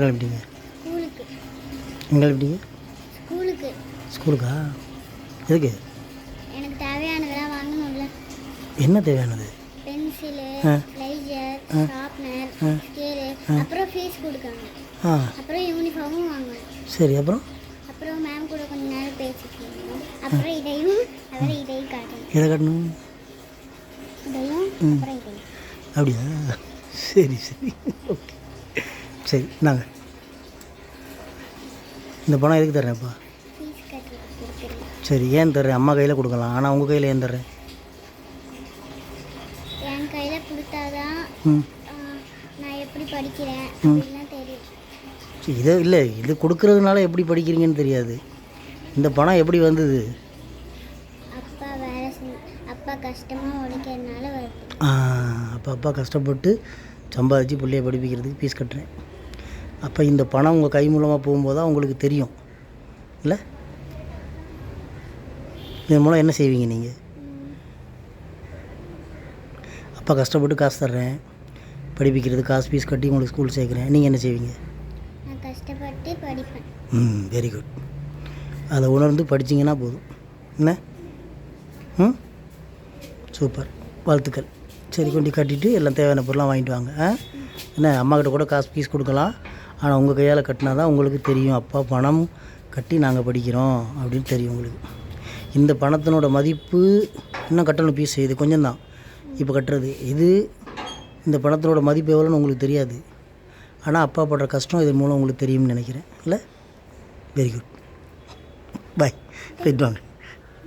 எப்படிங்க? ஸ்கூலுக்கு. எங்கே எப்படிங்க? ஸ்கூலுக்கு. ஸ்கூலுக்கா? எதுக்கு? எனக்கு தேவையானதெல்லாம் வாங்கணும்ல. என்ன தேவையானது? பென்சிலு, லைஜர், ஷார்ப்னர், ஸ்கேலு, அப்புறம் ஃபீஸ் கொடுக்காங்க. அப்புறம் யூனிஃபார்மும் வாங்கணும். சரி, அப்புறம் மேம் கூட கொஞ்ச நேரம் பேசிக்கணும். அப்புறம் இதையும் காட்டணும். எதை காட்டணும்? இதையும் அப்புறம் இதையும். அப்படியா? சரி சரி, ஓகே. சரி, நாங்கள் இந்த பணம் எதுக்கு தர்றேன்ப்பா? ஃபீஸ் கட்டுறதுக்கு கொடுத்துருங்க. சரி, ஏன் தர்றேன்? அம்மா கையில் கொடுக்கலாம், ஆனால் உங்கள் கையில் ஏன் தர்றேன்? என் கையில் கொடுத்தாதான் நான் எப்படி படிக்கிறேன் அப்படின்லாம் தெரியும். இது இல்லை, இது கொடுக்கறதுனால எப்படி படிக்கிறீங்கன்னு தெரியாது. இந்த பணம் எப்படி வந்தது? அப்பா வேலை அப்பா கஷ்டமாக உழைக்கிறதுனால வருது. அப்பா கஷ்டப்பட்டு சம்பாதிச்சு பிள்ளைய படிப்பிக்கிறதுக்கு ஃபீஸ் கட்டுறேன். அப்போ இந்த பணம் உங்கள் கை மூலமாக போகும்போது தான் உங்களுக்கு தெரியும் இல்லை? இதன் மூலம் என்ன செய்வீங்க நீங்கள்? அப்பா கஷ்டப்பட்டு காசு தர்றேன், படிப்பிக்கிறது காசு ஃபீஸ் கட்டி உங்களுக்கு ஸ்கூல் சேர்க்குறேன், நீங்கள் என்ன செய்வீங்க? நான் கஷ்டப்பட்டு படிப்பேன். Very good. அதை உணர்ந்து படிச்சிங்கன்னா போதும். என்ன? சூப்பர், வாழ்த்துக்கள். சரி, கொண்டு கட்டிட்டு எல்லாம் தேவையான பொருளாக வாங்கிட்டு வாங்க. என்ன, அம்மாக்கிட்ட கூட காசு ஃபீஸ் கொடுக்கலாம், ஆனால் உங்கள் கையால் கட்டினா தான் உங்களுக்கு தெரியும் அப்பா பணம் கட்டி நாங்கள் படிக்கிறோம் அப்படின்னு தெரியும் உங்களுக்கு. இந்த பணத்தினோட மதிப்பு இன்னும் கட்டணும், ஃபீஸ் இது கொஞ்சம் தான் இப்போ கட்டுறது. இந்த பணத்தினோட மதிப்பு எவ்வளோன்னு உங்களுக்கு தெரியாது, ஆனால் அப்பா படுற கஷ்டம் இதன் மூலம் உங்களுக்கு தெரியும்னு நினைக்கிறேன் இல்லை? வெரி குட், பாய். போயிட்டு வாங்க.